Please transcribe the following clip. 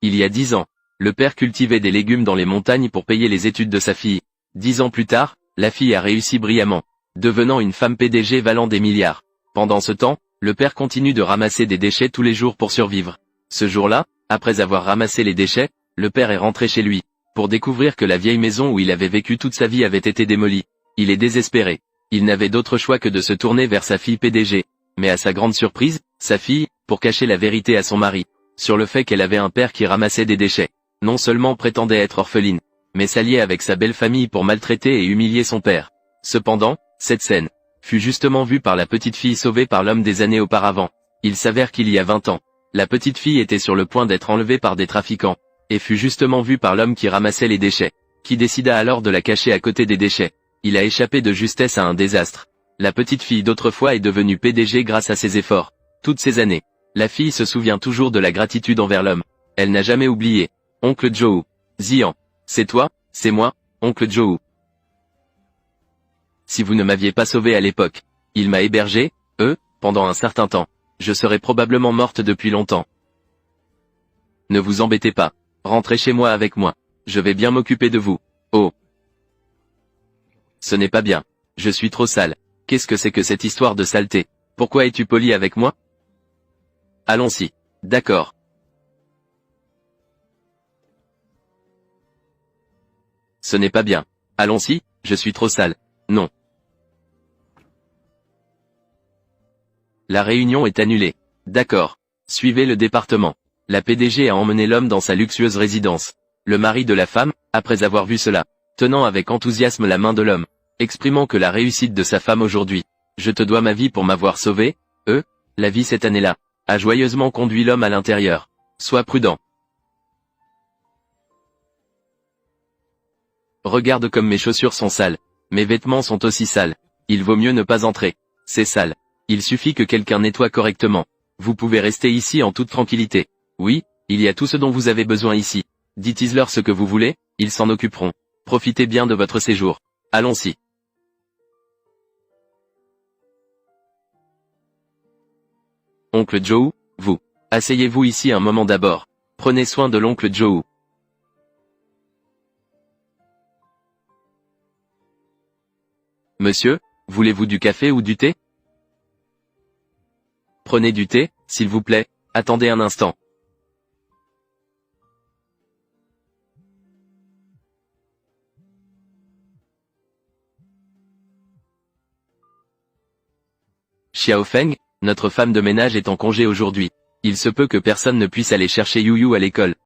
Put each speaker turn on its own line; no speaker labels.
Il y a 10 ans, le père cultivait des légumes dans les montagnes pour payer les études de sa fille. 10 ans plus tard, la fille a réussi brillamment, devenant une femme PDG valant des milliards. Pendant ce temps, le père continue de ramasser des déchets tous les jours pour survivre. Ce jour-là, après avoir ramassé les déchets, le père est rentré chez lui, pour découvrir que la vieille maison où il avait vécu toute sa vie avait été démolie. Il est désespéré. Il n'avait d'autre choix que de se tourner vers sa fille PDG. Mais à sa grande surprise, sa fille, pour cacher la vérité à son mari, sur le fait qu'elle avait un père qui ramassait des déchets, non seulement prétendait être orpheline, mais s'alliait avec sa belle famille pour maltraiter et humilier son père. Cependant, cette scène fut justement vue par la petite fille sauvée par l'homme des années auparavant. Il s'avère qu'il y a 20 ans, la petite fille était sur le point d'être enlevée par des trafiquants, et fut justement vue par l'homme qui ramassait les déchets, qui décida alors de la cacher à côté des déchets. Il a échappé de justesse à un désastre. La petite fille d'autrefois est devenue PDG grâce à ses efforts. Toutes ces années, la fille se souvient toujours de la gratitude envers l'homme. Elle n'a jamais oublié. Oncle Joe. Zian. C'est toi, c'est moi, Oncle Joe. Si vous ne m'aviez pas sauvé à l'époque, il m'a hébergé, pendant un certain temps. Je serais probablement morte depuis longtemps. Ne vous embêtez pas. Rentrez chez moi avec moi. Je vais bien m'occuper de vous. Oh. Ce n'est pas bien. Je suis trop sale. Qu'est-ce que c'est que cette histoire de saleté? Pourquoi es-tu poli avec moi? Allons-y. D'accord. Ce n'est pas bien. Allons-y, je suis trop sale. Non. La réunion est annulée. D'accord. Suivez le département. La PDG a emmené l'homme dans sa luxueuse résidence. Le mari de la femme, après avoir vu cela, tenant avec enthousiasme la main de l'homme, exprimant que la réussite de sa femme aujourd'hui, je te dois ma vie pour m'avoir sauvé, la vie cette année-là, a joyeusement conduit l'homme à l'intérieur. Sois prudent. Regarde comme mes chaussures sont sales. Mes vêtements sont aussi sales. Il vaut mieux ne pas entrer. C'est sale. Il suffit que quelqu'un nettoie correctement. Vous pouvez rester ici en toute tranquillité. Oui, il y a tout ce dont vous avez besoin ici. Dites-leur ce que vous voulez, ils s'en occuperont. Profitez bien de votre séjour. Allons-y. Oncle Joe, vous. Asseyez-vous ici un moment d'abord. Prenez soin de l'oncle Joe. Monsieur, voulez-vous du café ou du thé? Prenez du thé, s'il vous plaît. Attendez un instant. Xiaofeng, notre femme de ménage est en congé aujourd'hui. Il se peut que personne ne puisse aller chercher Yuyu à l'école.